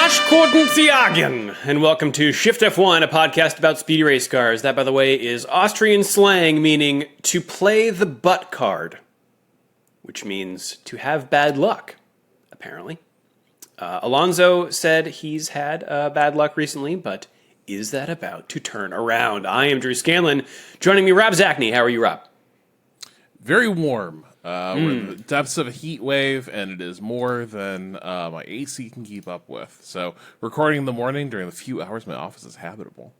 Wasch guten Tag, and welcome to Shift+F1, a podcast about speedy race cars. That, by the way, is Austrian slang meaning to play the butt card, which means to have bad luck, apparently. Alonso said he's had bad luck recently, but is that about to turn around? I am Drew Scanlon. Joining me, Rob Zachney. How are you, Rob? Very warm. We're in the depths of a heat wave, and it is more than my AC can keep up with. So, recording in the morning during the few hours my office is habitable.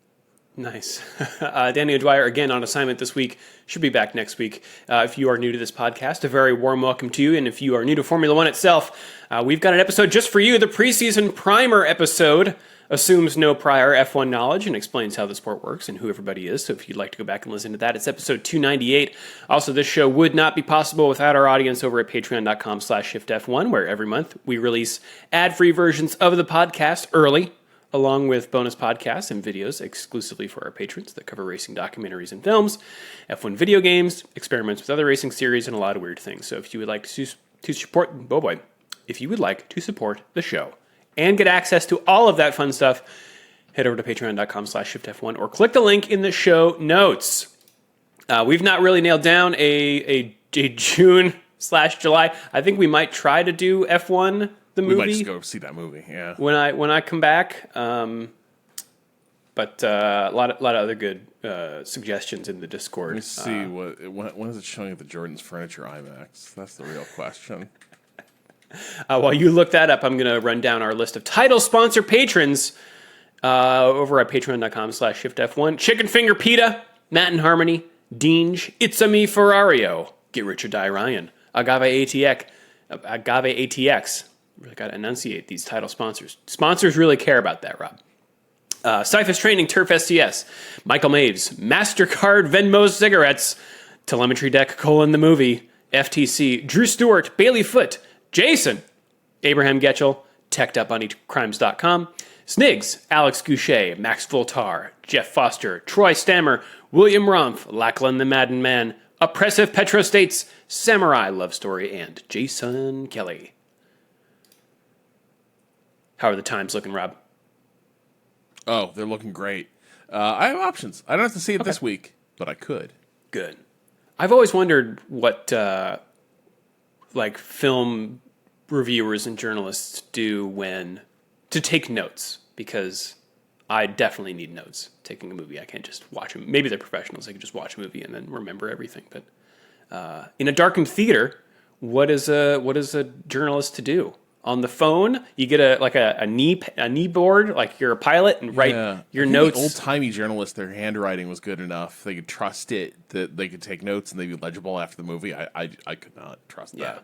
Nice. Danny O'Dwyer, again, on assignment this week. Should be back next week. If you are new to this podcast, a very warm welcome to you. And if you are new to Formula One itself, we've got an episode just for you. The preseason primer episode assumes no prior F1 knowledge and explains how the sport works and who everybody is. So if you'd like to go back and listen to that, it's episode 298. Also, this show would not be possible without our audience over at patreon.com/shiftf1, where every month we release ad-free versions of the podcast early, along with bonus podcasts and videos exclusively for our patrons that cover racing documentaries and films, F1 video games, experiments with other racing series, and a lot of weird things. So if you would like to support, if you would like to support the show and get access to all of that fun stuff, head over to patreon.com/shiftf1 or click the link in the show notes. We've not really nailed down a June/July. I think we might try to do F1 the movie. We might just go see that movie, yeah. When I come back, but a lot of other good suggestions in the Discord. Let me see when is it showing at the Jordan's Furniture IMAX? That's the real question. While you look that up, I'm going to run down our list of title sponsor patrons over at patreon.com/shiftf1. Chicken Finger Pita, Matt and Harmony, Deange, It's a Me Ferrario, Get Rich or Die Ryan, Agave ATX. Really got to enunciate these title sponsors. Sponsors really care about that, Rob. Sci-fi Training, Turf STS, Michael Maves, MasterCard Venmo Cigarettes, Telemetry Deck, the movie, FTC, Drew Stewart, Bailey Foote, Jason, Abraham Getchell, TechedUpOnEachCrimes.com, Snigs, Alex Goucher, Max Voltar, Jeff Foster, Troy Stammer, William Rumpf, Lachlan the Madden Man, Oppressive Petrostates, Samurai Love Story, and Jason Kelly. How are the times looking, Rob? Oh, they're looking great. I have options. I don't have to see it this week, but I could. Good. I've always wondered what film reviewers and journalists do to take notes, because I definitely need notes taking a movie. I can't just watch them. Maybe they're professionals. They can just watch a movie and then remember everything. But in a darkened theater, what is a journalist to do? On the phone, you get a knee board, like you're a pilot, and write your notes. Old timey journalists, their handwriting was good enough; they could trust it that they could take notes and they'd be legible after the movie. I could not trust that.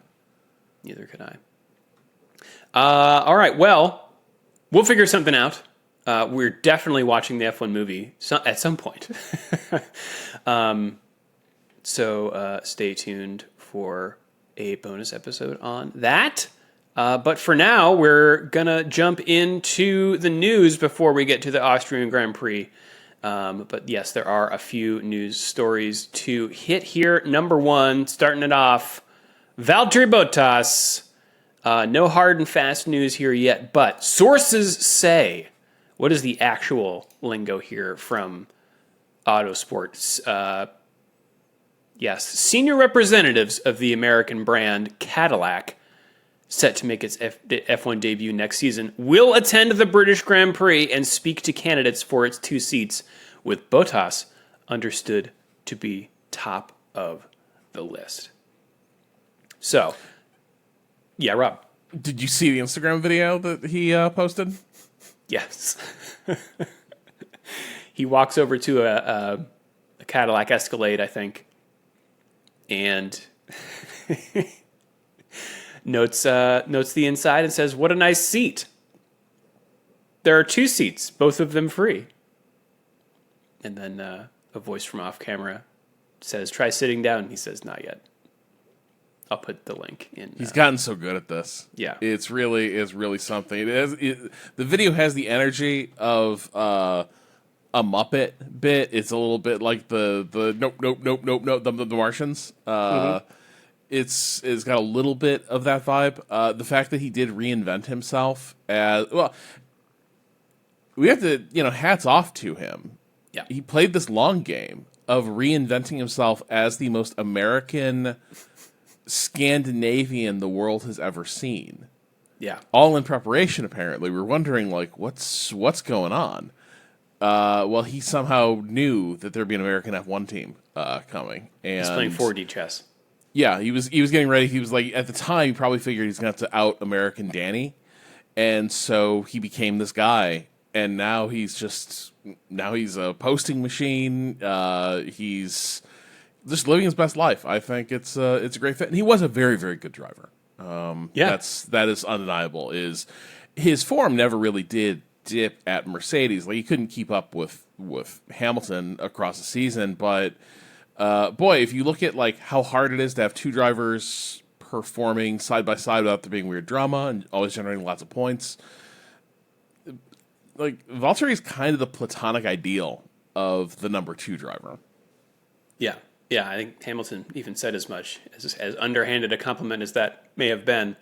Neither could I. All right, well, we'll figure something out. We're definitely watching the F1 movie at some point. So stay tuned for a bonus episode on that. But for now, we're going to jump into the news before we get to the Austrian Grand Prix. But yes, there are a few news stories to hit here. Number one, starting it off, Valtteri Bottas. No hard and fast news here yet, but sources say, what is the actual lingo here from Autosports? Yes, senior representatives of the American brand Cadillac, set to make its F1 debut next season, will attend the British Grand Prix and speak to candidates for its 2 seats, with Bottas understood to be top of the list. So, yeah, Rob. Did you see the Instagram video that he posted? Yes. He walks over to a Cadillac Escalade, I think, and notes the inside and says, "What a nice seat. There are 2 seats, both of them free." And then a voice from off camera says, "Try sitting down." He says, "Not yet." I'll put the link in. He's gotten so good at this. Yeah, it's really something. The video has the energy of a Muppet bit. It's a little bit like the nope, the Martians. It's got a little bit of that vibe. The fact that he did reinvent himself as well. we have to, hats off to him. Yeah. He played this long game of reinventing himself as the most American Scandinavian the world has ever seen. Yeah. All in preparation, apparently. We're wondering, like, what's going on? Well, he somehow knew that there'd be an American F1 team coming. And He's playing 4D chess. yeah, he was getting ready. He was like, at the time, he probably figured he's going to have to out American Danny. And so he became this guy. And now he's a posting machine. He's just living his best life. I think it's a great fit. And he was a very, very good driver. That is undeniable. Is his form never really did dip at Mercedes. Like, he couldn't keep up with Hamilton across the season. But boy, if you look at like how hard it is to have two drivers performing side by side without there being weird drama and always generating lots of points, like Valtteri is kind of the platonic ideal of the number 2 driver. Yeah. Yeah, I think Hamilton even said as much, as underhanded a compliment as that may have been.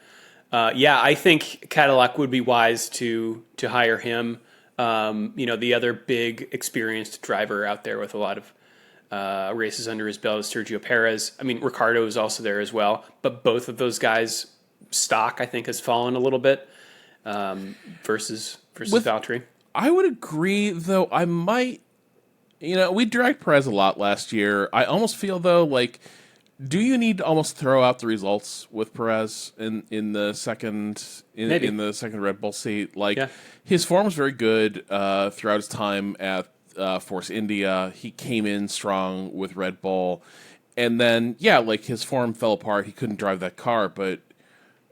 I think Cadillac would be wise to hire him. The other big experienced driver out there with a lot of races under his belt is Sergio Perez. I mean, Ricciardo is also there as well, but both of those guys' stock, I think, has fallen a little bit versus Valtteri. I would agree, though. I might. We dragged Perez a lot last year. I almost feel, though, like, do you need to almost throw out the results with Perez in the second Red Bull seat? Like, his form was very good throughout his time at Force India. He came in strong with Red Bull, and then his form fell apart. He couldn't drive that car, but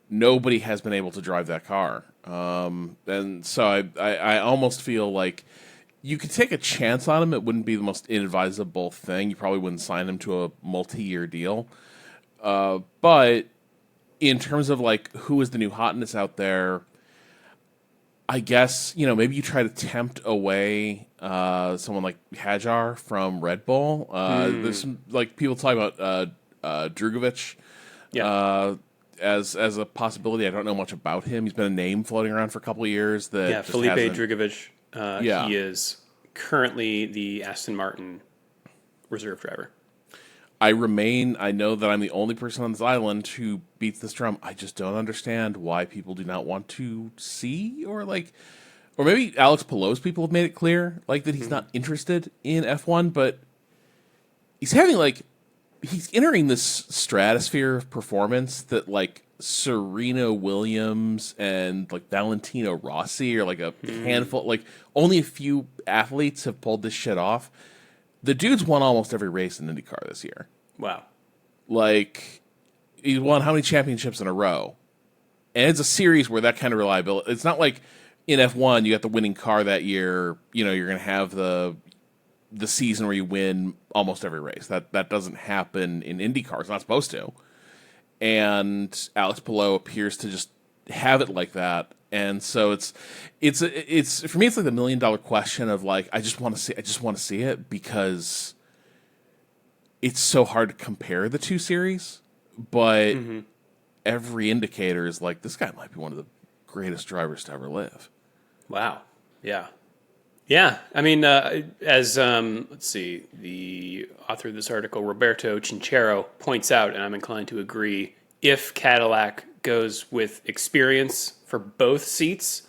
nobody has been able to drive that car. And so I almost feel like you could take a chance on him. It wouldn't be the most inadvisable thing. You probably wouldn't sign him to a multi-year deal. But in terms of like who is the new hotness out there, I guess, maybe you try to tempt away someone like Hajar from Red Bull. There's some, like, people talking about Drugovich as a possibility. I don't know much about him. He's been a name floating around for a couple of years. Felipe Drugovich. He is currently the Aston Martin reserve driver. I know that I'm the only person on this island who beats this drum. I just don't understand why people do not want to see, or maybe Alex Palou's people have made it clear, like, that he's not interested in F1, but he's entering this stratosphere of performance that, like, Serena Williams and like Valentino Rossi are like a handful, like only a few athletes have pulled this shit off. The dude's won almost every race in IndyCar this year. Wow. Like, he's won how many championships in a row? And it's a series where that kind of reliability, it's not like in F1 you got the winning car that year, you're going to have the season where you win almost every race. That doesn't happen in IndyCar. It's not supposed to. And Alex Palou appears to just have it like that, and so it's for me, it's like the $1 million question of like, I just want to see it, because it's so hard to compare the two series, but every indicator is like, this guy might be one of the greatest drivers to ever live. Wow. Yeah, I mean, as let's see, the author of this article, Roberto Chinchero, points out, and I'm inclined to agree, if Cadillac goes with experience for both seats,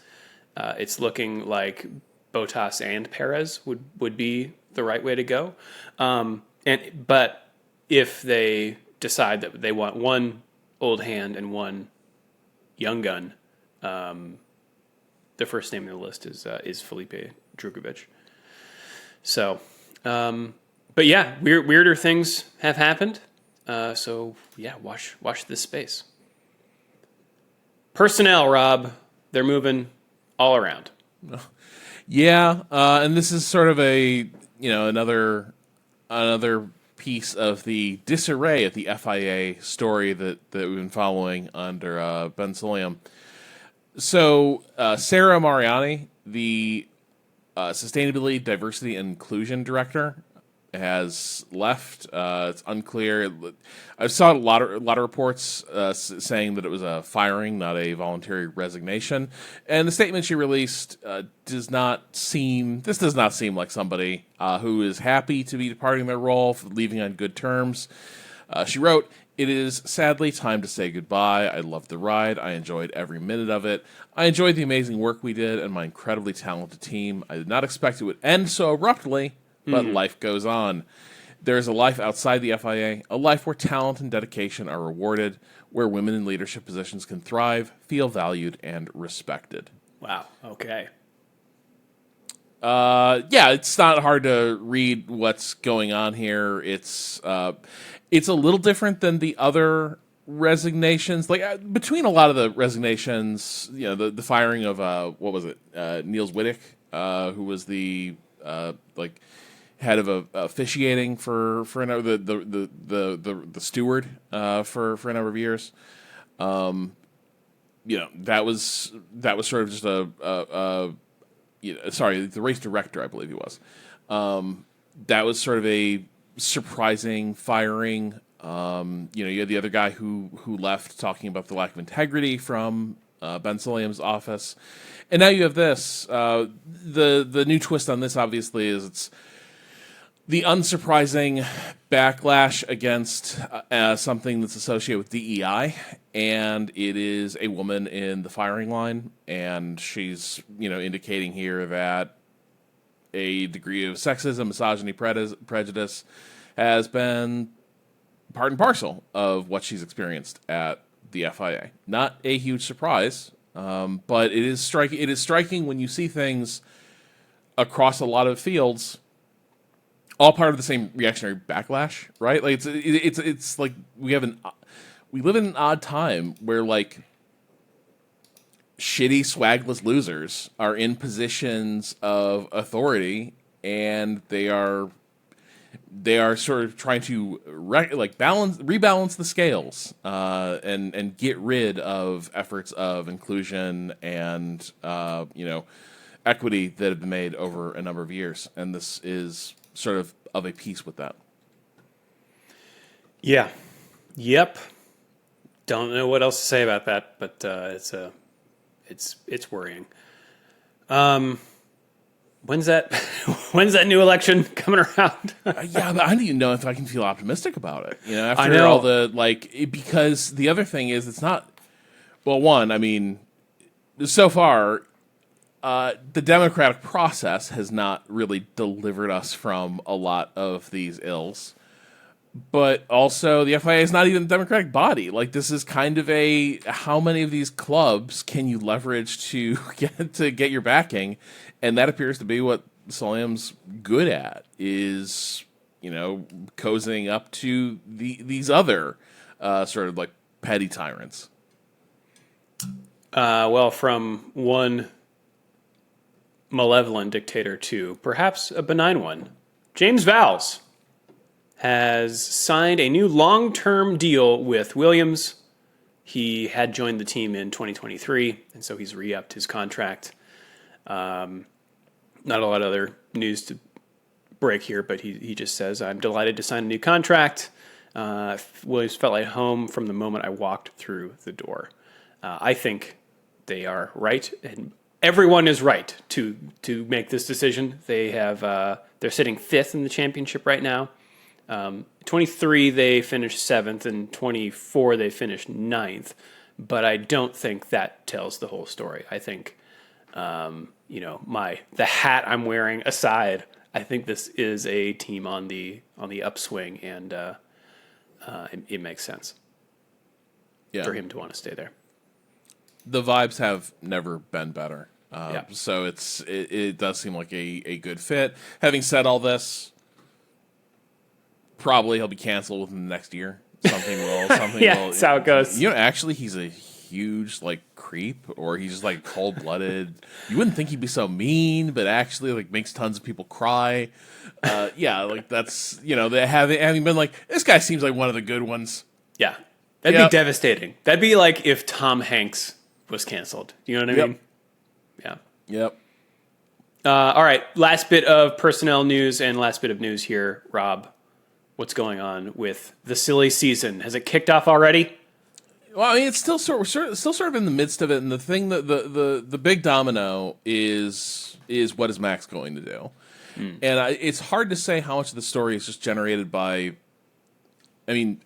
it's looking like Bottas and Perez would be the right way to go. But if they decide that they want one old hand and one young gun, the first name on the list is Felipe Drugovich. So, but yeah, weirder things have happened. Watch this space. Personnel, Rob, they're moving all around. Yeah, and this is sort of a another piece of the disarray at the FIA story that we've been following under Ben Sulayem. So Sarah Mariani, the Sustainability, Diversity, and Inclusion Director, has left. It's unclear. I saw a lot of reports saying that it was a firing, not a voluntary resignation. And the statement she released does not seem like somebody who is happy to be departing their role, leaving on good terms. She wrote, "It is sadly time to say goodbye. I loved the ride. I enjoyed every minute of it. I enjoyed the amazing work we did and my incredibly talented team. I did not expect it would end so abruptly, but life goes on. There is a life outside the FIA, a life where talent and dedication are rewarded, where women in leadership positions can thrive, feel valued, and respected." Wow. Okay. Yeah, it's not hard to read what's going on here. It's a little different than the other resignations. Like between a lot of the resignations, the firing of what was it, Niels Wittig, who was the head of officiating for the steward for a number of years. That was sort of just the race director, I believe he was. That was sort of a surprising firing. You had the other guy who left, talking about the lack of integrity from Ben Sulayem's office, and now you have this. The new twist on this, obviously, is it's the unsurprising backlash against something that's associated with DEI, and it is a woman in the firing line, and she's indicating here that a degree of sexism, misogyny, prejudice has been part and parcel of what she's experienced at the FIA. Not a huge surprise, but it is striking. It is striking when you see things across a lot of fields, all part of the same reactionary backlash, right? Like it's like we live in an odd time where like shitty, swagless losers are in positions of authority, and they are sort of trying to rebalance the scales, and get rid of efforts of inclusion and equity that have been made over a number of years, and this is sort of a piece with that. Yeah. Yep. Don't know what else to say about that, but it's worrying. When's that new election coming around? Yeah, but I don't even know if I can feel optimistic about it. After I know. all the because the other thing is it's not. Well, one, I mean, so far, the democratic process has not really delivered us from a lot of these ills. But also, the FIA is not even a democratic body. Like, this is kind of how many of these clubs can you leverage to get your backing? And that appears to be what Sulayem's good at, is, cozying up to these other sort of like petty tyrants. Well, from one malevolent dictator to perhaps a benign one, James Vowles has signed a new long-term deal with Williams. He had joined the team in 2023, and so he's re-upped his contract. Not a lot of other news to break here, but he just says, "I'm delighted to sign a new contract. Williams felt like home from the moment I walked through the door." I think they are right, and everyone is right to make this decision. They're sitting fifth in the championship right now. 23 they finished 7th, and 24 they finished 9th. But I don't think that tells the whole story. I think, the hat I'm wearing aside, I think this is a team on the upswing, and it makes sense for him to want to stay there. The vibes have never been better. Yeah. So it does seem like a good fit. Having said all this, probably he'll be canceled within the next year. Something will. That's how it goes. Actually, he's a huge creep, or he's just cold-blooded. You wouldn't think he'd be so mean, but actually makes tons of people cry. That's having been this guy seems like one of the good ones. Yeah, that'd be devastating. That'd be like if Tom Hanks was canceled. You know what I mean? Yeah. Yep. All right, last bit of personnel news and last bit of news here, Rob. What's going on with the silly season? Has it kicked off already? Well, I mean, it's still sort of in the midst of it, and the thing that the big domino is what is Max going to do? And it's hard to say how much of the story is just generated by. I mean,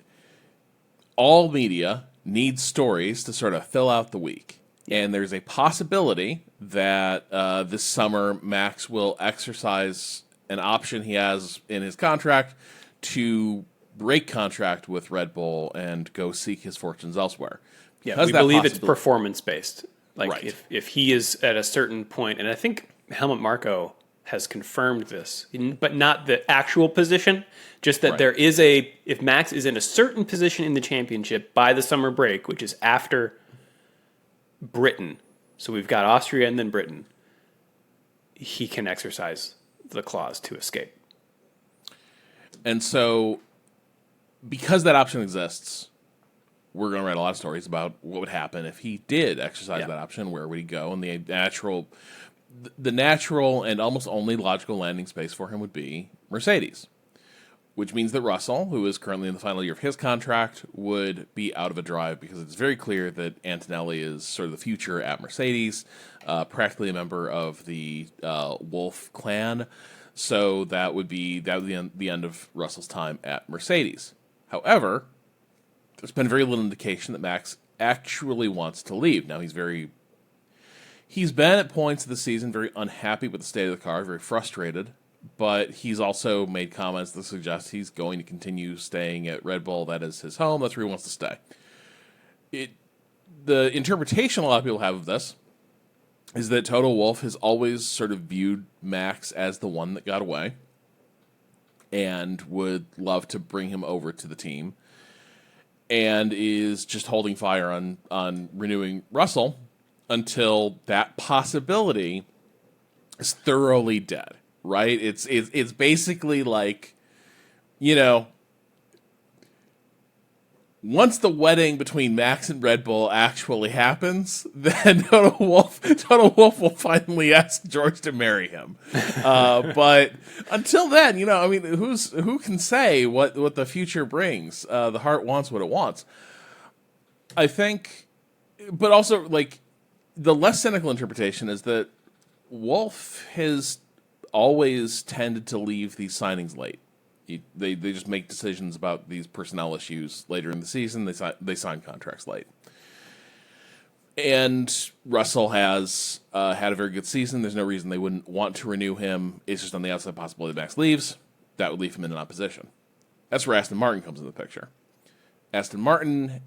all media needs stories to sort of fill out the week, and there's a possibility that this summer Max will exercise an option he has in his contract to break contract with Red Bull and go seek his fortunes elsewhere. Yeah, we believe it's performance-based. Like, right. if he is at a certain point, and I think Helmut Marko has confirmed this, but not the actual position, just that there is if Max is in a certain position in the championship by the summer break, which is after Britain, so we've got Austria and then Britain, he can exercise the clause to escape. And so, because that option exists, we're going to write a lot of stories about what would happen if he did exercise that option. Where would he go? And the natural and almost only logical landing space for him would be Mercedes, which means that Russell, who is currently in the final year of his contract, would be out of a drive because it's very clear that Antonelli is sort of the future at Mercedes, practically a member of the Wolff clan. So that would be the end of Russell's time at Mercedes. However, there's been very little indication that Max actually wants to leave. Now, he's been at points of the season very unhappy with the state of the car, very frustrated, but he's also made comments that suggest he's going to continue staying at Red Bull. That is his home. That's where he wants to stay. The interpretation a lot of people have of this is that Toto Wolff has always sort of viewed Max as the one that got away and would love to bring him over to the team, and is just holding fire on renewing Russell until that possibility is thoroughly dead, right? It's basically like, once the wedding between Max and Red Bull actually happens, then Toto Wolff will finally ask George to marry him. But until then, who can say what the future brings? The heart wants what it wants. I think, but also, like, the less cynical interpretation is that Wolff has always tended to leave these signings late. They just make decisions about these personnel issues later in the season. They sign contracts late. And Russell has had a very good season. There's no reason they wouldn't want to renew him. It's just on the outside possibility that Max leaves. That would leave him in an opposition. That's where Aston Martin comes into the picture. Aston Martin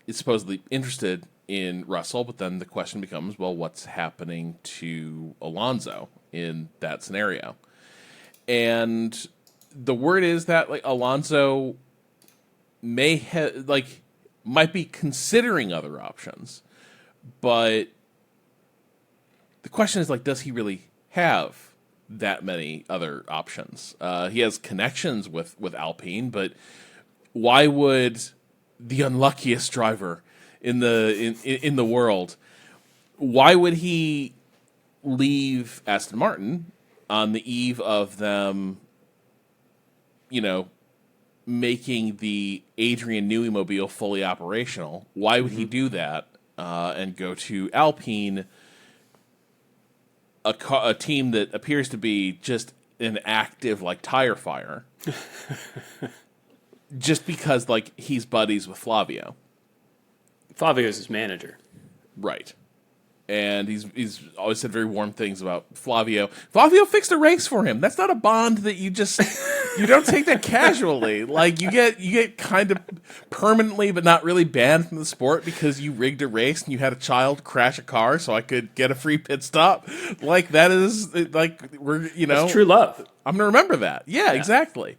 is supposedly interested in Russell, but then the question becomes, well, what's happening to Alonso in that scenario? And the word is that, like, Alonso might be considering other options, but the question is, like, does he really have that many other options? He has connections with Alpine, but why would the unluckiest driver in the world, why would he leave Aston Martin on the eve of them, making the Adrian Newey mobile fully operational? Why would he do that and go to Alpine, a team that appears to be just an active, like, tire fire, just because, like, he's buddies with Flavio? Flavio's his manager. Right. And he's always said very warm things about Flavio. Flavio fixed a race for him. That's not a bond that you don't take that casually. Like, you get kind of permanently but not really banned from the sport because you rigged a race and you had a child crash a car so I could get a free pit stop. Like, that is, like, That's true love. I'm gonna remember that. Yeah. Exactly.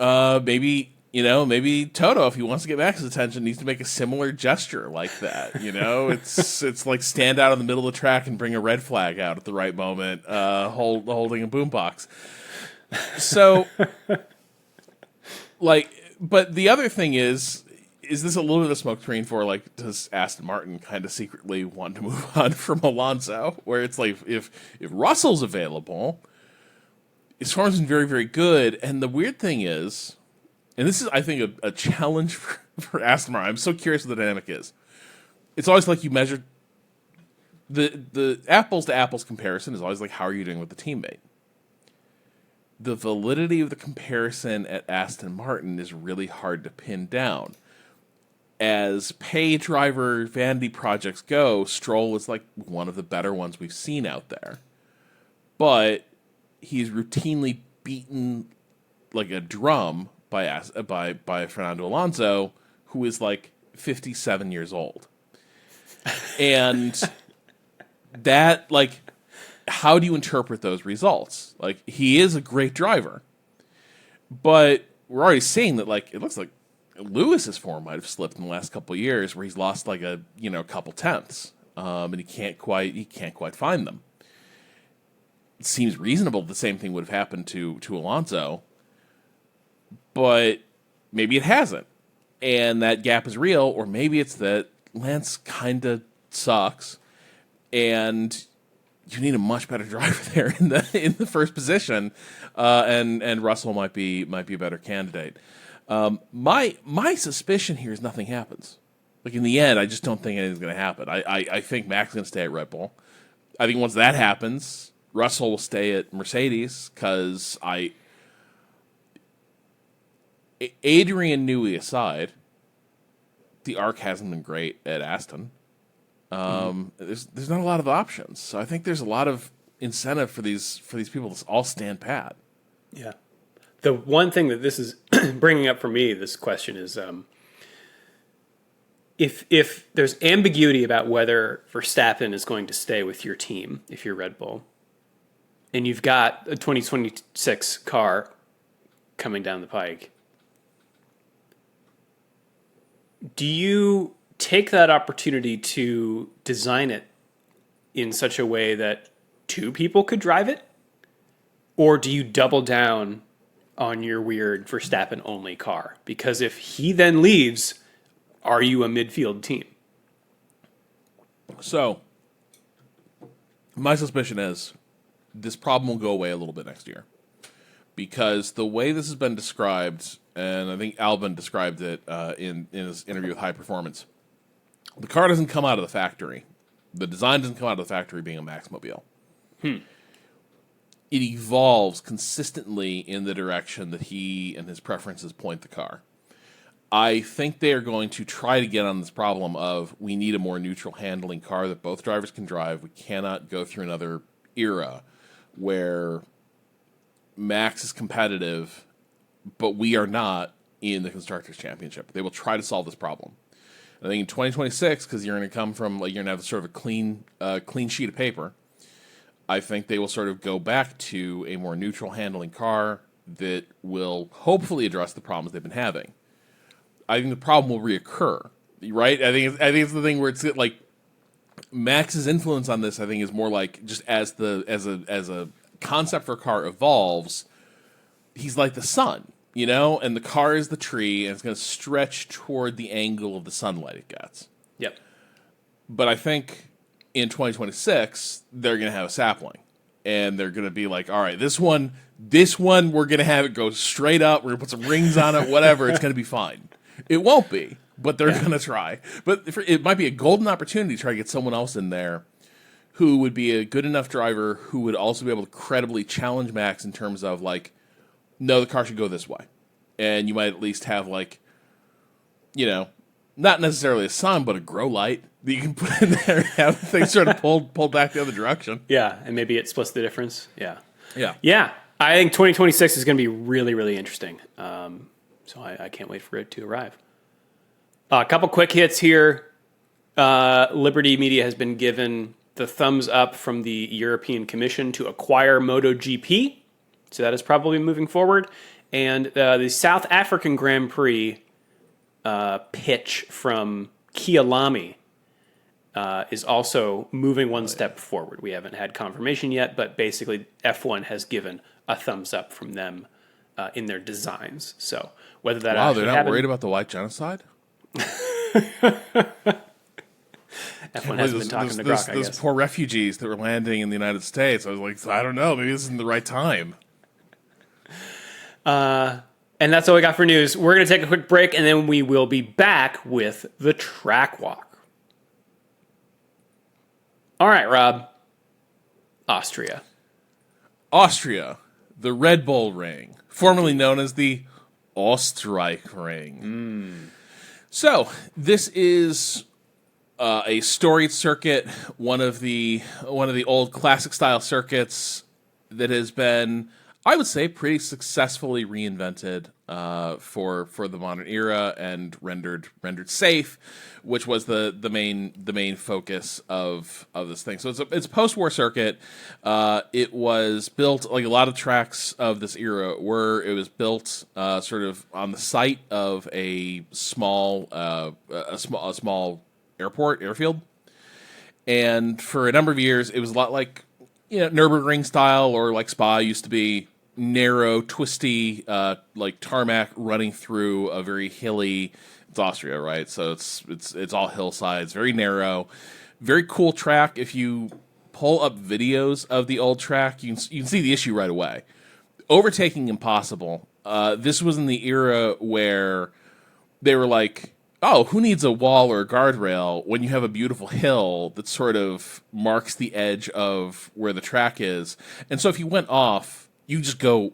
Maybe Toto, if he wants to get Max's attention, needs to make a similar gesture like that. It's like stand out in the middle of the track and bring a red flag out at the right moment, holding a boombox. So, like, but the other thing is is this a little bit of a smokescreen for, like, does Aston Martin kind of secretly want to move on from Alonso? Where it's like, if Russell's available, his form's been very, very good. And the weird thing is, and this is, I think, a challenge for Aston Martin. I'm so curious what the dynamic is. It's always like you measure the apples to apples comparison is always like, how are you doing with the teammate? The validity of the comparison at Aston Martin is really hard to pin down. As pay driver vanity projects go, Stroll is like one of the better ones we've seen out there. But he's routinely beaten like a drum by Fernando Alonso, who is like 57 years old. And that, like, how do you interpret those results? Like, he is a great driver, but we're already seeing that, like, it looks like Lewis's form might have slipped in the last couple of years, where he's lost like a couple tenths, and he can't quite find them. It seems reasonable the same thing would have happened to Alonso, but maybe it hasn't, and that gap is real, or maybe it's that Lance kind of sucks, and you need a much better driver there in the first position, and Russell might be a better candidate. My suspicion here is nothing happens. Like, in the end, I just don't think anything's going to happen. I think Max is going to stay at Red Bull. I think once that happens, Russell will stay at Mercedes, because Adrian Newey aside, the arc hasn't been great at Aston. There's not a lot of options, so I think there's a lot of incentive for these people to all stand pat. Yeah. The one thing that this is bringing up for me, this question, is if there's ambiguity about whether Verstappen is going to stay with your team, if you're Red Bull, and you've got a 2026 car coming down the pike, do you take that opportunity to design it in such a way that two people could drive it? Or do you double down on your weird Verstappen-only car? Because if he then leaves, are you a midfield team? So, my suspicion is this problem will go away a little bit next year. Because the way this has been described, and I think Albon described it in his interview with High Performance, the car doesn't come out of the factory. The design doesn't come out of the factory being a Maxmobile. It evolves consistently in the direction that he and his preferences point the car. I think they are going to try to get on this problem of, we need a more neutral handling car that both drivers can drive. We cannot go through another era where Max is competitive, but we are not in the Constructors' Championship. They will try to solve this problem. I think in 2026, because you're going to come from, like, you're going to have sort of a clean sheet of paper, I think they will sort of go back to a more neutral handling car that will hopefully address the problems they've been having. I think the problem will reoccur, right? I think it's the thing where it's like Max's influence on this. I think is more like, just as a concept for a car evolves, he's like the sun. And the car is the tree, and it's going to stretch toward the angle of the sunlight it gets. Yep. But I think in 2026, they're going to have a sapling. And they're going to be like, all right, this one, we're going to have it go straight up. We're going to put some rings on it, whatever. It's going to be fine. It won't be, but they're going to try. But it might be a golden opportunity to try to get someone else in there who would be a good enough driver who would also be able to credibly challenge Max in terms of, like, no, the car should go this way. And you might at least have, like, not necessarily a sun, but a grow light that you can put in there and have things sort of pulled back the other direction. Yeah, and maybe it splits the difference. Yeah. Yeah. Yeah, I think 2026 is going to be really, really interesting. So I can't wait for it to arrive. A couple quick hits here. Liberty Media has been given the thumbs up from the European Commission to acquire MotoGP. So that is probably moving forward. And the South African Grand Prix pitch from Kyalami is also moving one step forward. We haven't had confirmation yet, but basically F1 has given a thumbs up from them in their designs. So whether that they're not happened, worried about the white genocide? F1 hasn't been talking to Grok, I those guess. poor refugees that were landing in the United States. I was like, I don't know, maybe this isn't the right time. And that's all we got for news. We're going to take a quick break, and then we will be back with the track walk. All right, Rob. Austria. Austria, the Red Bull Ring, formerly known as the Österreich Ring. So, this is a storied circuit, one of the old classic style circuits that has been, I would say, pretty successfully reinvented for the modern era and rendered safe, which was the main focus of this thing. So it's a post-war circuit. It was built like a lot of tracks of this era were. It was built sort of on the site of a small airfield, and for a number of years it was a lot like Nürburgring style, or like Spa used to be, narrow, twisty, like tarmac running through a very hilly. It's Austria, right? So it's all hillsides, very narrow, very cool track. If you pull up videos of the old track, you can see the issue right away. Overtaking impossible. This was in the era where they were like, oh, who needs a wall or a guardrail when you have a beautiful hill that sort of marks the edge of where the track is? And so if you went off, you just go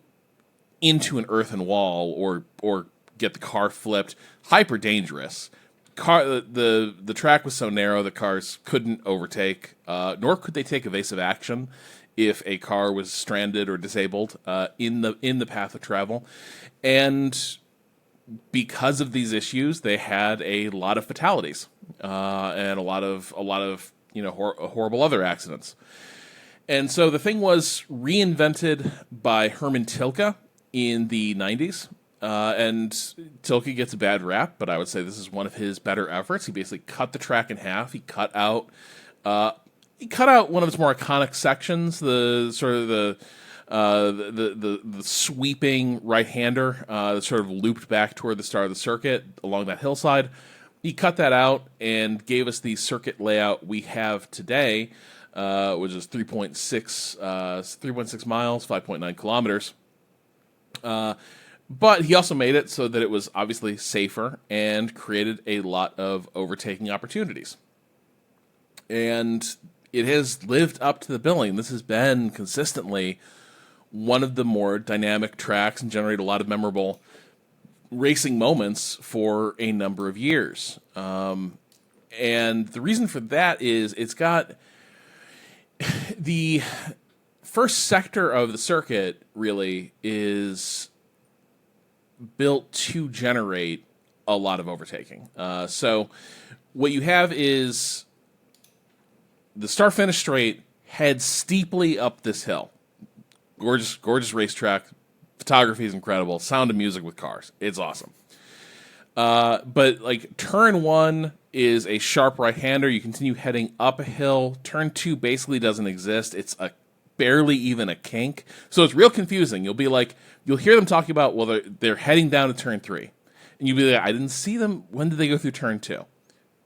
into an earthen wall or get the car flipped. Hyper dangerous. The track was so narrow that cars couldn't overtake, nor could they take evasive action if a car was stranded or disabled in the path of travel. And because of these issues, they had a lot of fatalities and a lot of horrible other accidents. And so the thing was reinvented by Hermann Tilke in the 90s. And Tilke gets a bad rap, but I would say this is one of his better efforts. He basically cut the track in half. He cut out one of its more iconic sections, the sort of the sweeping right-hander that sort of looped back toward the start of the circuit along that hillside. He cut that out and gave us the circuit layout we have today, which is 3.6 miles, 5.9 kilometers. But he also made it so that it was obviously safer and created a lot of overtaking opportunities. And it has lived up to the billing. This has been consistently one of the more dynamic tracks and generated a lot of memorable racing moments for a number of years. And the reason for that is it's got the first sector of the circuit really is built to generate a lot of overtaking. So what you have is the start-finish straight heads steeply up this hill. Gorgeous racetrack. Photography is incredible. Sound of music with cars. It's awesome. But like turn 1 is a sharp right-hander. You continue heading up a hill. Turn 2 basically doesn't exist. It's barely even a kink. So it's real confusing. You'll hear them talking about, well, they're heading down to turn 3. And you'll be like, I didn't see them. When did they go through turn 2?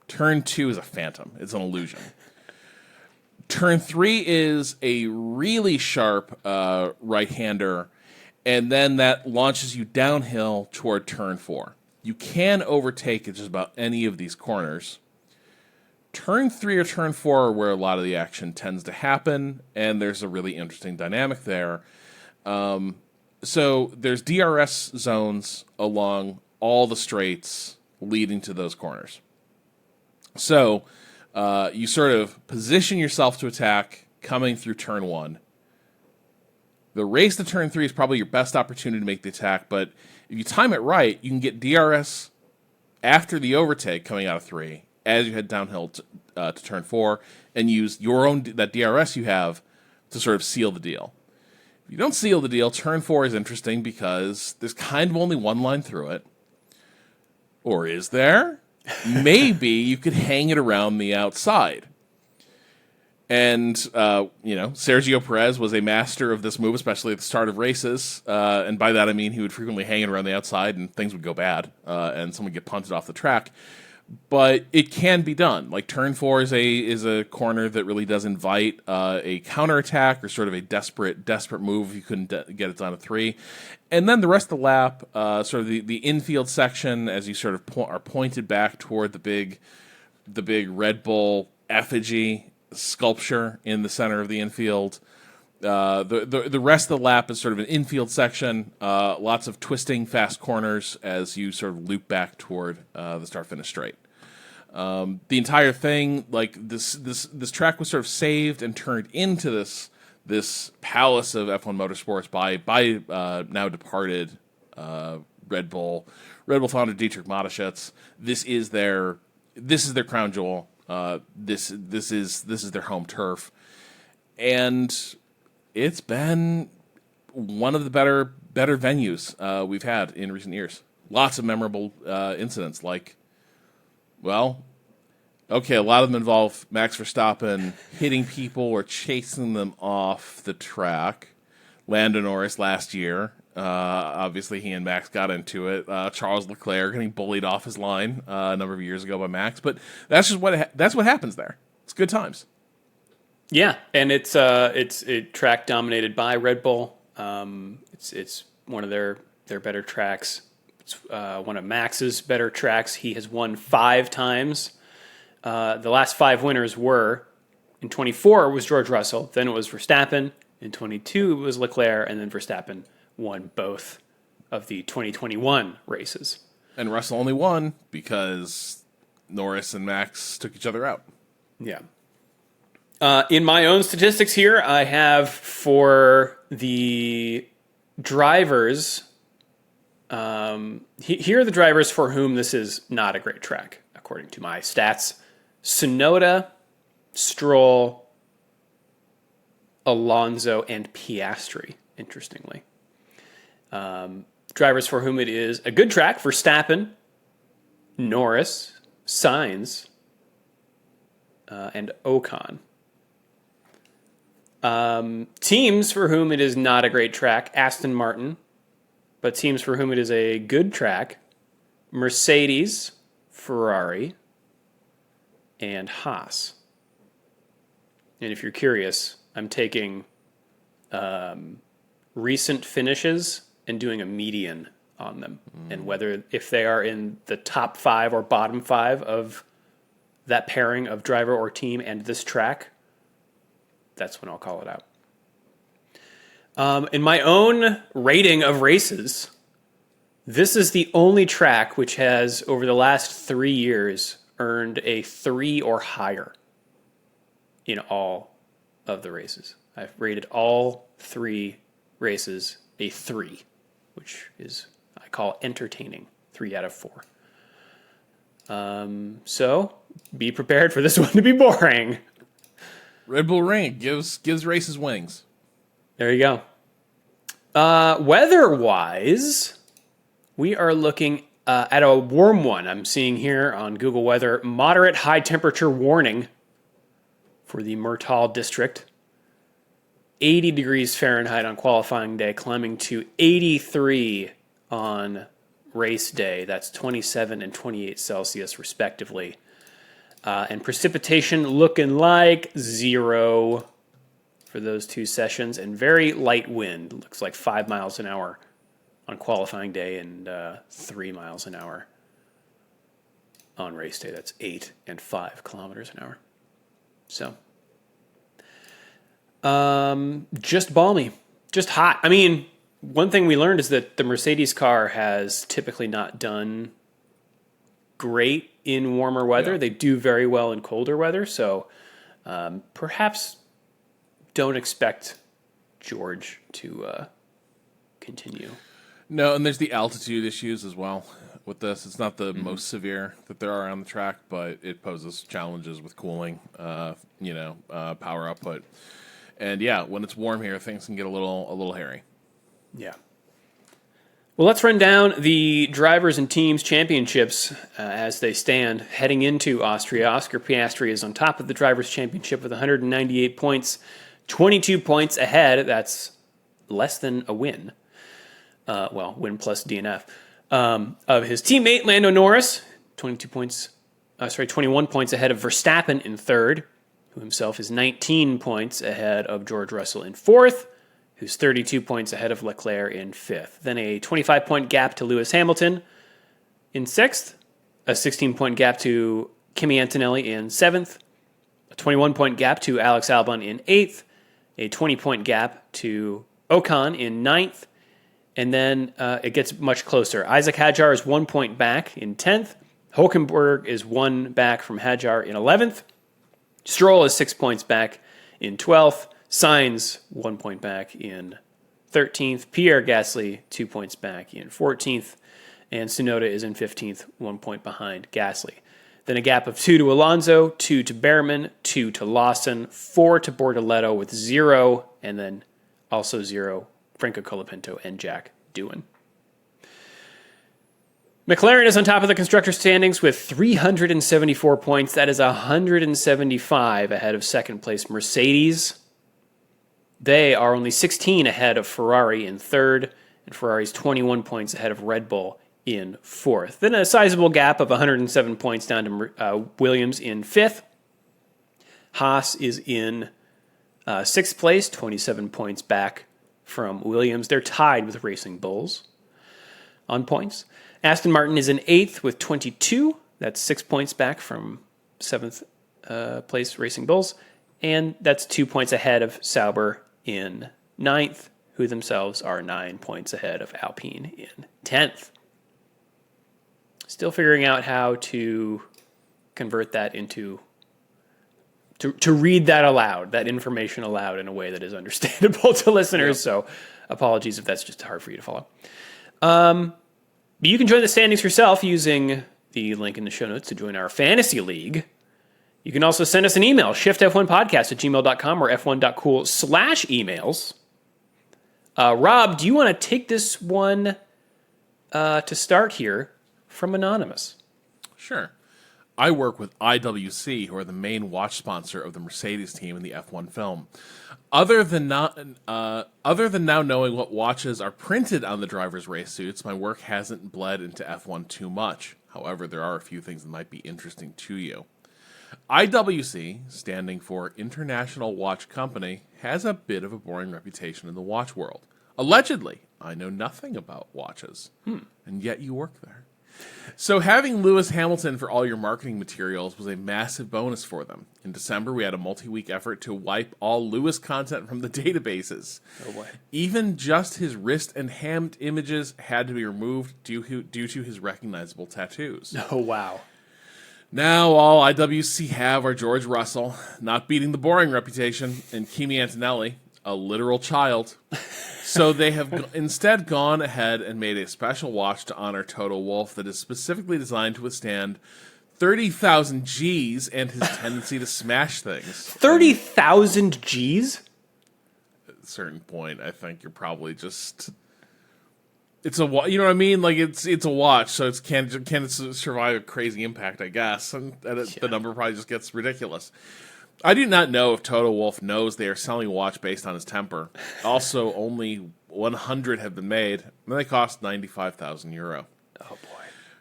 Turn 2 is a phantom. It's an illusion. Turn 3 is a really sharp right-hander, and then that launches you downhill toward turn 4. You can overtake at just about any of these corners. Turn 3 or turn 4 are where a lot of the action tends to happen, and there's a really interesting dynamic there. So there's DRS zones along all the straights leading to those corners. So you sort of position yourself to attack coming through turn 1. The race to turn 3 is probably your best opportunity to make the attack, but if you time it right, you can get DRS after the overtake coming out of 3 as you head downhill to turn 4 and use that DRS you have to sort of seal the deal. If you don't seal the deal, turn 4 is interesting because there's kind of only one line through it. Or is there? Maybe you could hang it around the outside. And, Sergio Perez was a master of this move, especially at the start of races. And by that, I mean he would frequently hang around the outside and things would go bad and someone would get punted off the track. But it can be done. Like turn 4 is a corner that really does invite a counterattack or sort of a desperate move if you couldn't get it done at 3. And then the rest of the lap, sort of the infield section, as you sort of are pointed back toward the big Red Bull effigy sculpture in the center of the infield. The rest of the lap is sort of an infield section, lots of twisting fast corners as you sort of loop back toward the start-finish straight. The entire thing, like this track was sort of saved and turned into this palace of F1 motorsports by now departed Red Bull founder Dietrich Mateschitz. This is their crown jewel. This is their home turf, and it's been one of the better venues we've had in recent years. Lots of memorable incidents, like, well, okay, a lot of them involve Max Verstappen hitting people or chasing them off the track. Lando Norris last year, obviously he and Max got into it. Charles Leclerc getting bullied off his line a number of years ago by Max, but that's just what happens there. It's good times. Yeah, and it's track dominated by Red Bull. It's one of their better tracks. It's one of Max's better tracks. He has won 5 times. The last 5 winners were, in 24 was George Russell, then it was Verstappen, in 22 it was Leclerc, and then Verstappen won both of the 2021 races. And Russell only won because Norris and Max took each other out. Yeah. In my own statistics here, I have for the drivers, here are the drivers for whom this is not a great track, according to my stats. Tsunoda, Stroll, Alonso, and Piastri, interestingly. Drivers for whom it is a good track: Verstappen, Norris, Sainz, and Ocon. Teams for whom it is not a great track: Aston Martin, but teams for whom it is a good track: Mercedes, Ferrari, and Haas. And if you're curious, I'm taking recent finishes and doing a median on them, and if they are in the top 5 or bottom 5 of that pairing of driver or team and this track, that's when I'll call it out. In my own rating of races, this is the only track which has, over the last 3 years, earned a 3 or higher in all of the races. I've rated all 3 races a 3, which is, I call entertaining, 3 out of 4. So be prepared for this one to be boring. Red Bull Ring gives races wings. There you go. Weather-wise, we are looking at a warm one. I'm seeing here on Google Weather, moderate high temperature warning for the Murtal district. 80 degrees Fahrenheit on qualifying day, climbing to 83 on race day. That's 27 and 28 Celsius, respectively. And precipitation looking like 0 for those 2 sessions, and very light wind. Looks like 5 miles an hour on qualifying day and 3 miles an hour on race day. That's 8 and 5 kilometers an hour. So, just balmy, just hot. I mean, one thing we learned is that the Mercedes car has typically not done great in warmer weather. Yeah. They do very well in colder weather. So perhaps don't expect George to continue. No, and there's the altitude issues as well with this. It's not the most severe that there are on the track, but it poses challenges with cooling, power output. And yeah, when it's warm here, things can get a little hairy. Yeah. Well, let's run down the drivers and teams championships as they stand heading into Austria. Oscar Piastri is on top of the drivers' championship with 198 points, 22 points ahead. That's less than a win. Win plus DNF. Of his teammate Lando Norris, 21 points ahead of Verstappen in third, who himself is 19 points ahead of George Russell in fourth, who's 32 points ahead of Leclerc in fifth. Then a 25-point gap to Lewis Hamilton in sixth, a 16-point gap to Kimi Antonelli in seventh, a 21-point gap to Alex Albon in eighth, a 20-point gap to Ocon in ninth, and then it gets much closer. Isaac Hadjar is 1 point back in 10th. Hulkenberg is 1 back from Hadjar in 11th. Stroll is 6 points back in 12th. Sainz, 1 point back in 13th. Pierre Gasly, 2 points back in 14th. And Tsunoda is in 15th, 1 point behind Gasly. Then a gap of 2 to Alonso, 2 to Behrman, 2 to Lawson, 4 to Bortoleto with 0, and then also 0, Franco Colapinto and Jack Doohan. McLaren is on top of the constructor standings with 374 points. That is 175 ahead of second place Mercedes. They are only 16 ahead of Ferrari in third, and Ferrari's 21 points ahead of Red Bull in fourth. Then a sizable gap of 107 points down to Williams in fifth. Haas is in sixth place, 27 points back from Williams. They're tied with Racing Bulls on points. Aston Martin is in eighth with 22. That's 6 points back from seventh place Racing Bulls. And that's 2 points ahead of Sauber in ninth, who themselves are 9 points ahead of Alpine in 10th. Still figuring out how to convert that into, to read that aloud, that information aloud in a way that is understandable to listeners. Yep. So apologies if that's just hard for you to follow. But you can join the standings yourself using the link in the show notes to join our fantasy league. You can also send us an email, shiftf1podcast@gmail.com or f1.cool/emails. Rob, do you want to take this one to start here from Anonymous? Sure. I work with IWC, who are the main watch sponsor of the Mercedes team in the F1 film. Other than now knowing what watches are printed on the drivers' race suits, my work hasn't bled into F1 too much. However, there are a few things that might be interesting to you. IWC, standing for International Watch Company, has a bit of a boring reputation in the watch world. Allegedly, I know nothing about watches, and yet you work there. So having Lewis Hamilton for all your marketing materials was a massive bonus for them. In December, we had a multi-week effort to wipe all Lewis content from the databases. Oh boy. Even just his wrist and hand images had to be removed due to his recognizable tattoos. Oh, wow. Now all IWC have are George Russell, not beating the boring reputation, and Kimi Antonelli, a literal child. So they have instead gone ahead and made a special watch to honor Toto Wolff that is specifically designed to withstand 30,000 Gs and his tendency to smash things. 30,000 Gs? At a certain point, I think you're probably just... It's a, you know what I mean? Like it's a watch, so it can survive a crazy impact, I guess. And the number probably just gets ridiculous. I do not know if Toto Wolff knows they are selling a watch based on his temper. Also, only 100 have been made, and they cost €95,000. Oh boy!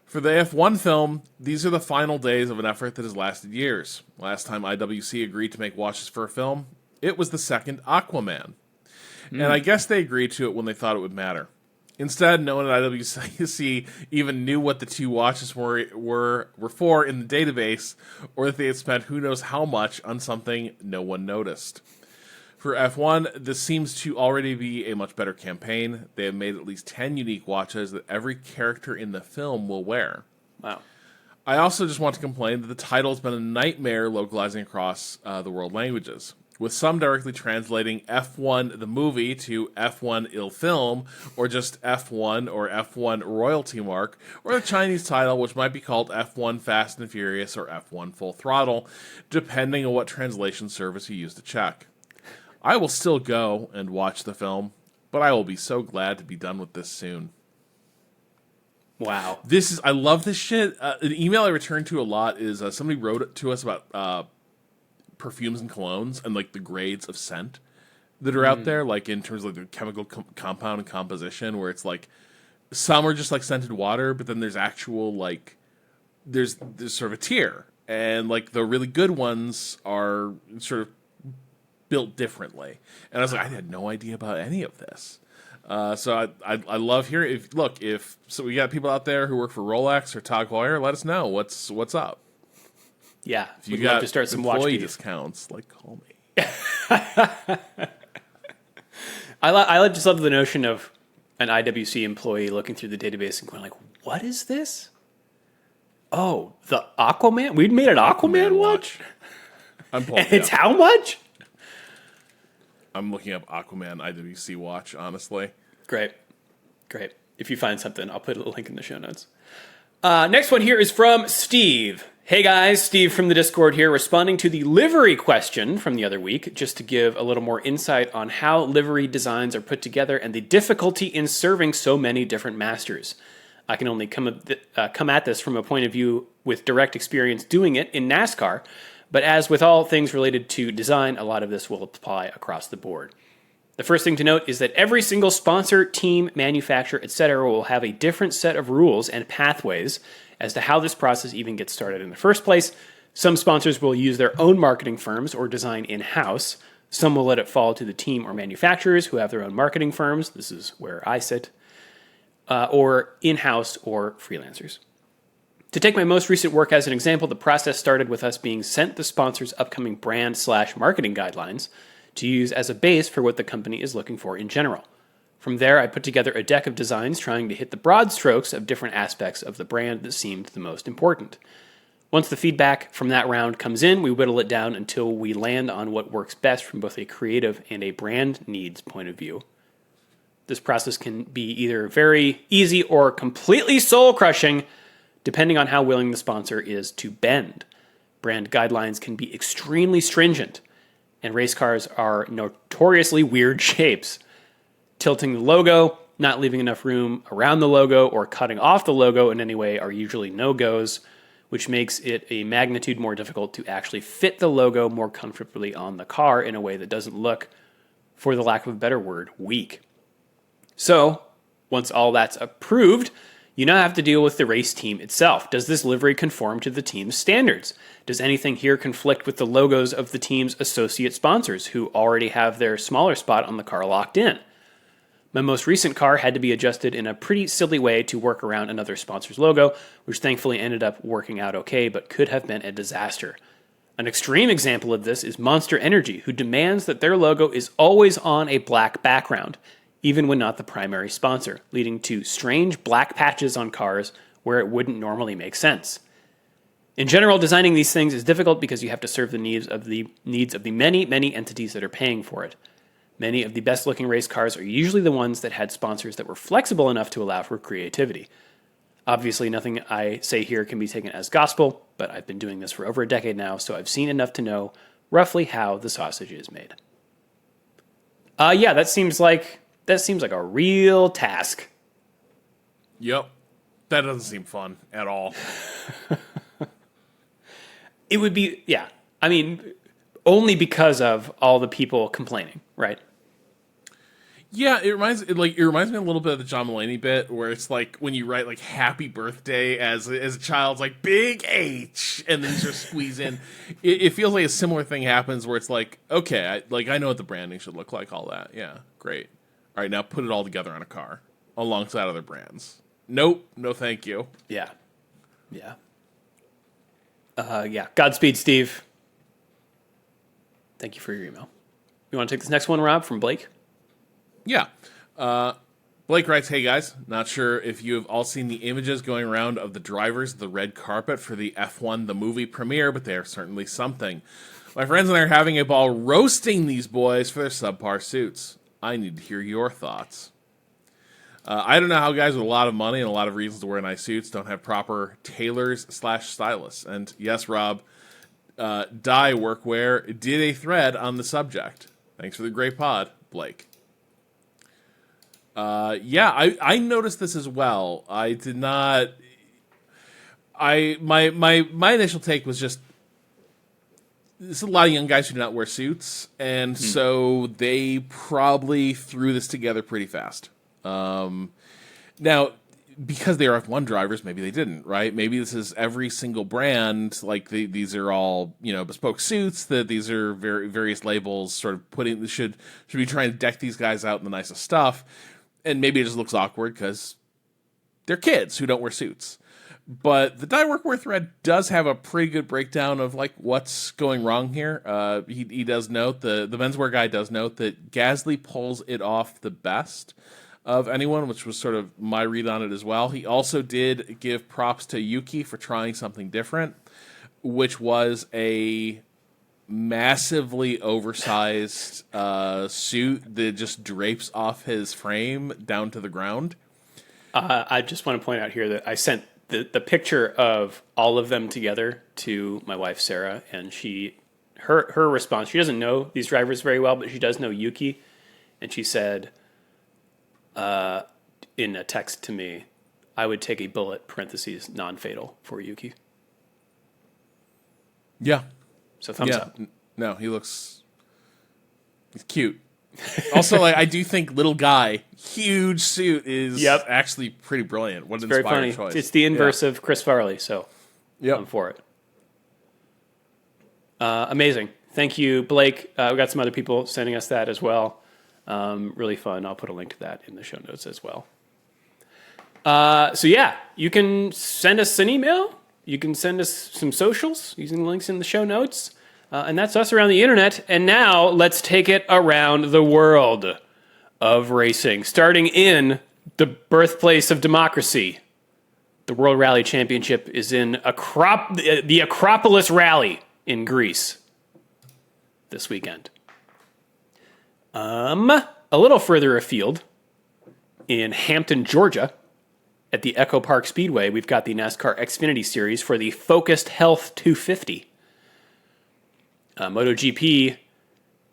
For the F1 film, these are the final days of an effort that has lasted years. Last time IWC agreed to make watches for a film, it was the second Aquaman, and I guess they agreed to it when they thought it would matter. Instead, no one at IWC even knew what the two watches were for in the database, or that they had spent who knows how much on something no one noticed. For F1, this seems to already be a much better campaign. They have made at least 10 unique watches that every character in the film will wear. Wow. I also just want to complain that the title has been a nightmare localizing across the world languages, with some directly translating F1 the movie to F1 il film, or just F1 or F1 royalty mark, or the Chinese title, which might be called F1 Fast and Furious or F1 Full Throttle, depending on what translation service you use to check. I will still go and watch the film, but I will be so glad to be done with this soon. Wow. I love this shit. An email I return to a lot is somebody wrote to us about perfumes and colognes and like the grades of scent that are out there, like in terms of like the chemical compound and composition, where it's like some are just like scented water, but then there's actual like there's sort of a tier, and like the really good ones are sort of built differently. And I was like, I had no idea about any of this. So I love hearing. If we got people out there who work for Rolex or Tag Heuer, let us know what's up. Yeah, If you we'd got love to start some watch employee beef. discounts, like call me. I just love the notion of an IWC employee looking through the database and going like, "What is this? Oh, the Aquaman. We made an Aquaman watch. I'm pulling And it's how much? I'm looking up Aquaman IWC watch. Honestly, Great. If you find something, I'll put a link in the show notes. Next one here is from Steve. Hey guys, Steve from the Discord here, responding to the livery question from the other week, just to give a little more insight on how livery designs are put together and the difficulty in serving so many different masters. I can only come at this from a point of view with direct experience doing it in NASCAR, but as with all things related to design, a lot of this will apply across the board. The first thing to note is that every single sponsor, team, manufacturer, etc. will have a different set of rules and pathways as to how this process even gets started in the first place. Some sponsors will use their own marketing firms or design in-house. Some will let it fall to the team or manufacturers who have their own marketing firms. This is where I sit. Or in-house or freelancers. To take my most recent work as an example, the process started with us being sent the sponsor's upcoming brand/marketing guidelines to use as a base for what the company is looking for in general. From there, I put together a deck of designs trying to hit the broad strokes of different aspects of the brand that seemed the most important. Once the feedback from that round comes in, we whittle it down until we land on what works best from both a creative and a brand needs point of view. This process can be either very easy or completely soul-crushing, depending on how willing the sponsor is to bend. Brand guidelines can be extremely stringent, and race cars are notoriously weird shapes. Tilting the logo, not leaving enough room around the logo, or cutting off the logo in any way are usually no-goes, which makes it a magnitude more difficult to actually fit the logo more comfortably on the car in a way that doesn't look, for the lack of a better word, weak. So, once all that's approved, you now have to deal with the race team itself. Does this livery conform to the team's standards? Does anything here conflict with the logos of the team's associate sponsors who already have their smaller spot on the car locked in? My most recent car had to be adjusted in a pretty silly way to work around another sponsor's logo, which thankfully ended up working out okay, but could have been a disaster. An extreme example of this is Monster Energy, who demands that their logo is always on a black background, even when not the primary sponsor, leading to strange black patches on cars where it wouldn't normally make sense. In general, designing these things is difficult because you have to serve the needs of the many, many entities that are paying for it. Many of the best-looking race cars are usually the ones that had sponsors that were flexible enough to allow for creativity. Obviously, nothing I say here can be taken as gospel, but I've been doing this for over a decade now, so I've seen enough to know roughly how the sausage is made. That seems like a real task. Yep. That doesn't seem fun at all. It would be, only because of all the people complaining, right? Yeah, it reminds me a little bit of the John Mulaney bit, where it's like when you write like "Happy Birthday" as a child, it's like big H, and then you just squeeze in. It feels like a similar thing happens where it's like, okay, I know what the branding should look like, all that. Yeah, great. All right, now put it all together on a car alongside other brands. Nope, no, thank you. Yeah. Godspeed, Steve. Thank you for your email. You want to take this next one, Rob, from Blake? Yeah. Blake writes, hey guys, not sure if you have all seen the images going around of the drivers of the red carpet for the F1 the movie premiere, but they are certainly something. My friends and I are having a ball roasting these boys for their subpar suits. I need to hear your thoughts. I don't know how guys with a lot of money and a lot of reasons to wear nice suits don't have proper tailors/stylists. And yes, Rob, Die Workwear did a thread on the subject. Thanks for the great pod, Blake. Yeah, I noticed this as well. I did not. My initial take was just there's a lot of young guys who do not wear suits, and so they probably threw this together pretty fast. Now, because they are F1 drivers, maybe they didn't, right? Maybe this is every single brand. Like these are all bespoke suits. That these are various labels sort of should be trying to deck these guys out in the nicest stuff, and maybe it just looks awkward because they're kids who don't wear suits. But the Die Workwear thread does have a pretty good breakdown of like what's going wrong here. He does note the menswear guy does note that Gasly pulls it off the best of anyone, which was sort of my read on it as well. He also did give props to Yuki for trying something different, which was a massively oversized suit that just drapes off his frame down to the ground. I just want to point out here that I sent the picture of all of them together to my wife Sarah, and her response, she doesn't know these drivers very well, but she does know Yuki, and she said in a text to me, I would take a bullet, parentheses, non-fatal for Yuki. Yeah. So thumbs up. No, he's cute. Also, like, I do think little guy, huge suit is actually pretty brilliant. What an very inspired funny choice. It's the inverse of Chris Farley, so I'm for it. Amazing. Thank you, Blake. We got some other people sending us that as well. Really fun. I'll put a link to that in the show notes as well. So yeah, you can send us an email. You can send us some socials using the links in the show notes. And that's us around the internet. And now let's take it around the world of racing, starting in the birthplace of democracy. The World Rally Championship is in the Acropolis Rally in Greece this weekend. A little further afield, in Hampton, Georgia, at the Echo Park Speedway, we've got the NASCAR Xfinity Series for the Focused Health 250. MotoGP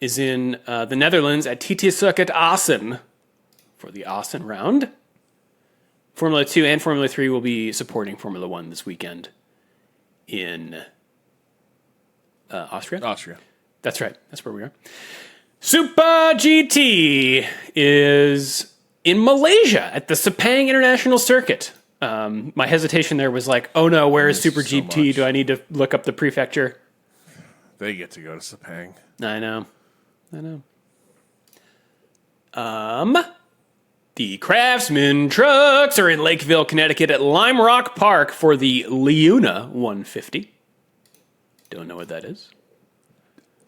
is in the Netherlands at TT Circuit Assen for the Assen round. Formula 2 and Formula 3 will be supporting Formula 1 this weekend in Austria. That's right. That's where we are. Super GT is in Malaysia at the Sepang International Circuit. My hesitation there was like, oh no, where is Super GT? Do I need to look up the prefecture? They get to go to Sepang. I know. The Craftsman trucks are in Lakeville, Connecticut at Lime Rock Park for the Liuna 150. Don't know what that is.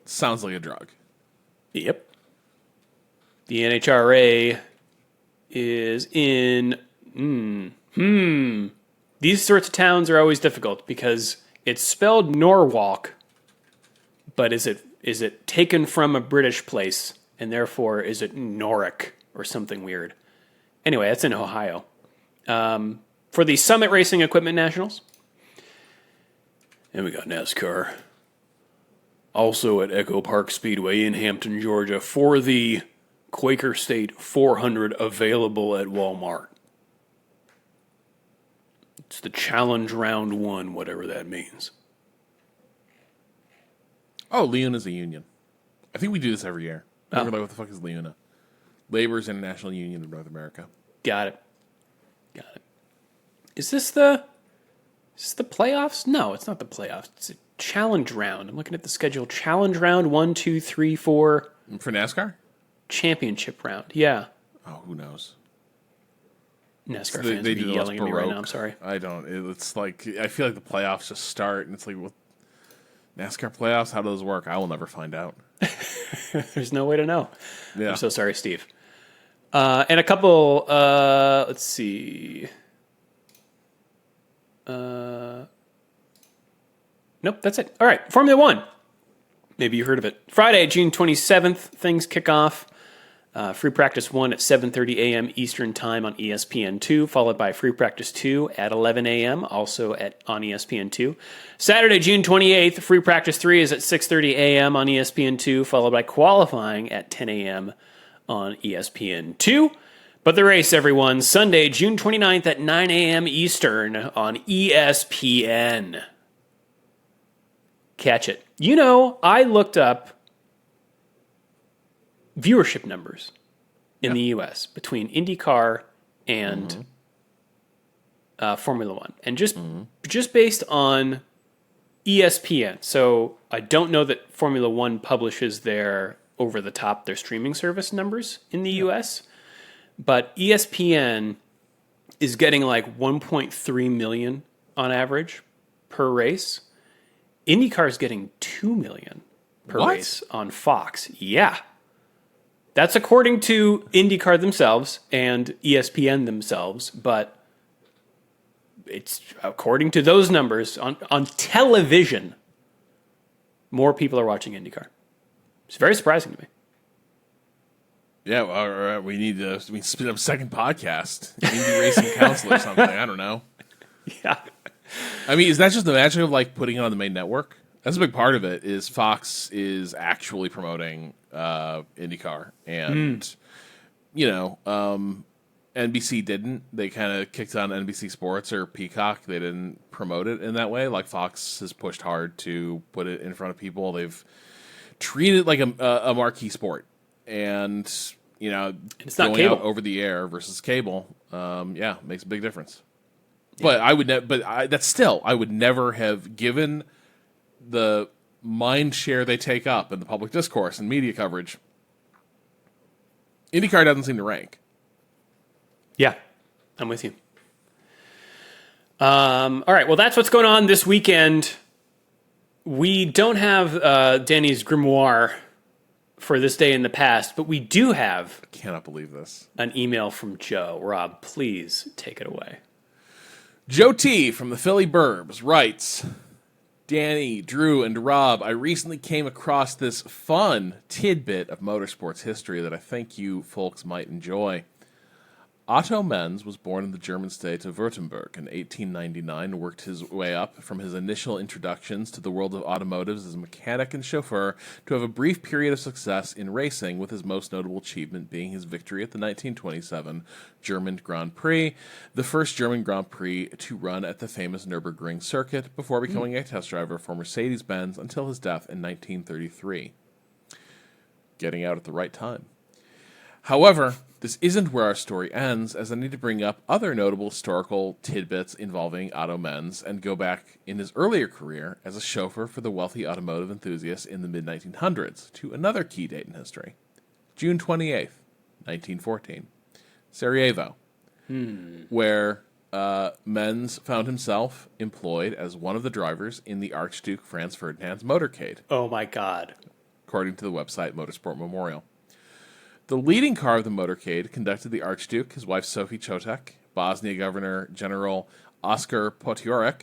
Sounds like a drug. Yep. The NHRA is in... These sorts of towns are always difficult because it's spelled Norwalk, but is it taken from a British place, and therefore is it Norick or something weird? Anyway, that's in Ohio. For the Summit Racing Equipment Nationals. And we got NASCAR. Also at Echo Park Speedway in Hampton, Georgia, for the Quaker State 400 available at Walmart. It's the Challenge Round 1, whatever that means. Oh, Liuna's a union. I think we do this every year. Oh. We're like, what the fuck is Liuna? Labor's International Union of North America. Got it. Is this the playoffs? No, it's not the playoffs. It's a challenge round. I'm looking at the schedule. Challenge round 1, 2, 3, 4. For NASCAR? Championship round. Yeah. Oh, who knows? NASCAR fans would be yelling at me right now. I'm sorry. I don't. It's like, I feel like the playoffs just start, and it's like, well, NASCAR playoffs, how do those work? I will never find out. There's no way to know. Yeah. I'm so sorry, Steve. And a couple, let's see. Nope, that's it. All right, Formula 1. Maybe you heard of it. Friday, June 27th, things kick off. Free Practice 1 at 7:30 a.m. Eastern Time on ESPN2, followed by Free Practice 2 at 11 a.m., also on ESPN2. Saturday, June 28th, Free Practice 3 is at 6:30 a.m. on ESPN2, followed by Qualifying at 10 a.m. on ESPN2. But the race, everyone, Sunday, June 29th at 9 a.m. Eastern on ESPN. Catch it. You know, I looked up viewership numbers in the U.S. between IndyCar and Formula One. And just based on ESPN. So I don't know that Formula One publishes their over-the-top, their streaming service numbers in the U.S., but ESPN is getting like 1.3 million on average per race. IndyCar is getting 2 million per race on Fox. Yeah. That's according to IndyCar themselves and ESPN themselves, but it's according to those numbers on television, more people are watching IndyCar. It's very surprising to me. Yeah, well, all right, we need to spin up a second podcast. Indy Racing Council or something. I don't know. Yeah. I mean, is that just the magic of like putting it on the main network? That's a big part of it. Is Fox is actually promoting IndyCar, and NBC didn't. They kind of kicked on NBC Sports or Peacock. They didn't promote it in that way. Like Fox has pushed hard to put it in front of people. They've treated it like a marquee sport, and it's not going cable. out over the air versus cable. Makes a big difference. But I would I would never have given the mind share they take up in the public discourse and media coverage. IndyCar doesn't seem to rank. Yeah, I'm with you. All right, well, that's what's going on this weekend. We don't have Danny's grimoire for this day in the past, but we do have... I cannot believe this. ...an email from Joe. Rob, please take it away. Joe T. from the Philly Burbs writes, Danny, Drew, and Rob, I recently came across this fun tidbit of motorsports history that I think you folks might enjoy. Otto Merz was born in the German state of Württemberg in 1899 and worked his way up from his initial introductions to the world of automotives as a mechanic and chauffeur to have a brief period of success in racing, with his most notable achievement being his victory at the 1927 German Grand Prix, the first German Grand Prix to run at the famous Nürburgring circuit, before becoming a test driver for Mercedes-Benz until his death in 1933. Getting out at the right time. However, this isn't where our story ends, as I need to bring up other notable historical tidbits involving Otto Merz and go back in his earlier career as a chauffeur for the wealthy automotive enthusiasts in the mid-1900s to another key date in history. June 28th, 1914. Sarajevo, where Merz found himself employed as one of the drivers in the Archduke Franz Ferdinand's motorcade. Oh my God. According to the website Motorsport Memorial. The leading car of the motorcade conducted the Archduke, his wife Sophie Chotek, Bosnia Governor General Oskar Potiorek,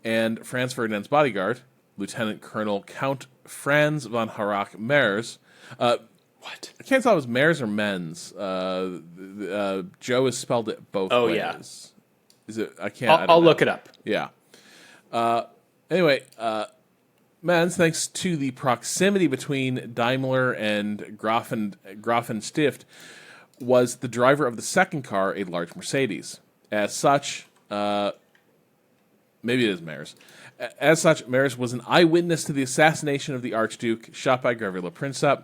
and Franz Ferdinand's bodyguard, Lieutenant Colonel Count Franz von Harrach Merz. What? I can't tell if it was Merz or Menz. Joe has spelled it both ways. Yeah. Is it? I can't. I'll look it up. Yeah. Anyway, Merz, thanks to the proximity between Daimler and Grafenstift, was the driver of the second car, a large Mercedes. As such, maybe it is Merz. As such, Merz was an eyewitness to the assassination of the Archduke, shot by Gavrila Princip,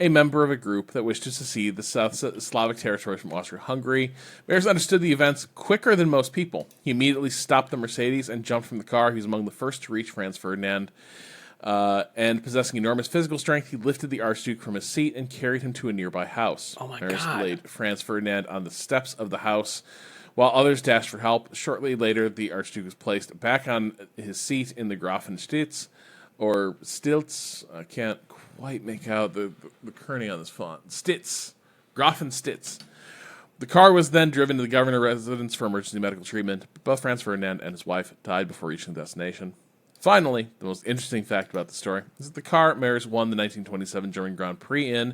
a member of a group that wished to secede the South Slavic territories from Austria-Hungary. Merz understood the events quicker than most people. He immediately stopped the Mercedes and jumped from the car. He was among the first to reach Franz Ferdinand. And possessing enormous physical strength, he lifted the Archduke from his seat and carried him to a nearby house. Oh my Merz God. laid Franz Ferdinand on the steps of the house, while others dashed for help. Shortly later, the Archduke was placed back on his seat in the Grafenstitz, or Stilts. I can't quite make out the kerning on this font. Stitz. Grafenstitz. The car was then driven to the governor's residence for emergency medical treatment. Both Franz Ferdinand and his wife died before reaching the destination. Finally, the most interesting fact about the story is that the car Merz won the 1927 German Grand Prix in,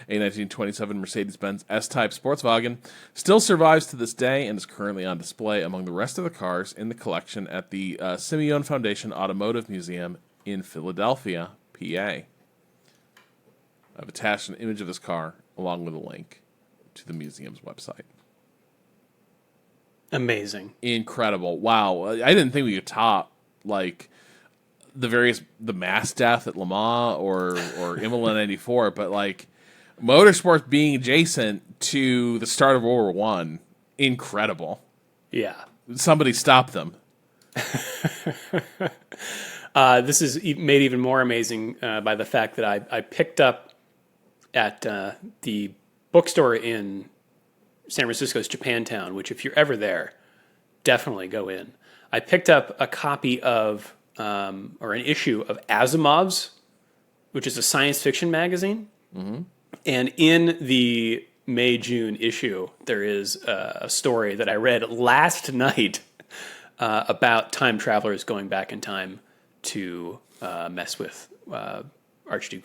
a 1927 Mercedes-Benz S-Type Sportswagen, still survives to this day and is currently on display among the rest of the cars in the collection at the Simeon Foundation Automotive Museum in Philadelphia, PA. I've attached an image of this car along with a link to the museum's website. Amazing. Incredible. Wow. I didn't think we could top like the mass death at Le Mans or Imola 94, but like motorsports being adjacent to the start of World War I, incredible. Yeah. Somebody stop them. This is made even more amazing by the fact that I picked up at the bookstore in San Francisco's Japantown, which if you're ever there, definitely go in. I picked up a copy of, or an issue of Asimov's, which is a science fiction magazine. Mm-hmm. And in the May-June issue, there is a story that I read last night about time travelers going back in time to mess with Archduke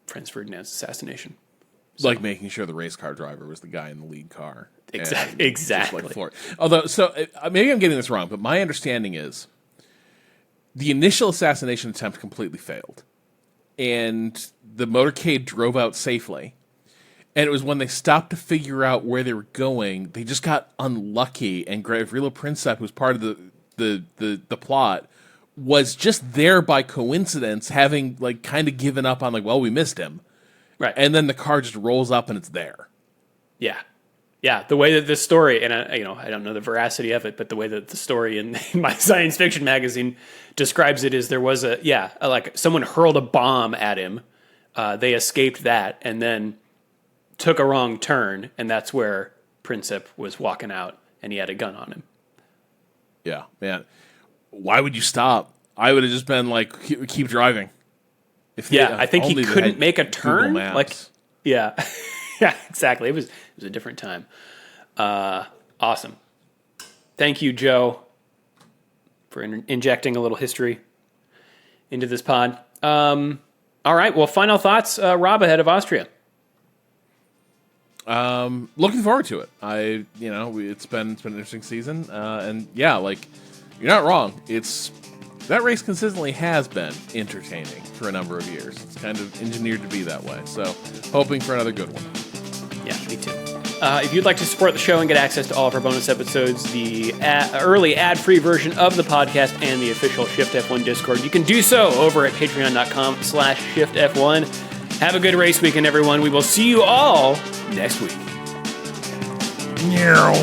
Franz Ferdinand's assassination. So, like making sure the race car driver was the guy in the lead car. Exactly. Like although, so maybe I'm getting this wrong, but my understanding is the initial assassination attempt completely failed. And the motorcade drove out safely. And it was when they stopped to figure out where they were going, they just got unlucky. And Gavrilo Princip, who's part of the plot, was just there by coincidence, having like kind of given up on like, well, we missed him. Right. And then the car just rolls up and it's there. Yeah. Yeah. The way that this story, and I don't know the veracity of it, but the way that the story in my science fiction magazine describes it is there was like someone hurled a bomb at him. They escaped that and then took a wrong turn. And that's where Princip was walking out and he had a gun on him. Yeah, man. Why would you stop? I would have just been like, keep driving. I think he couldn't make a turn. Like, yeah, yeah, exactly. It was a different time. Awesome. Thank you, Joe, for injecting a little history into this pod. All right. Well, final thoughts, Rob, ahead of Austria. Looking forward to it. It's been an interesting season, and yeah, like you're not wrong. That race consistently has been entertaining for a number of years. It's kind of engineered to be that way. So, hoping for another good one. Yeah, me too. If you'd like to support the show and get access to all of our bonus episodes, the early ad-free version of the podcast, and the official Shift+F1 Discord, you can do so over at patreon.com/ShiftF1. Have a good race weekend, everyone. We will see you all next week. Meow.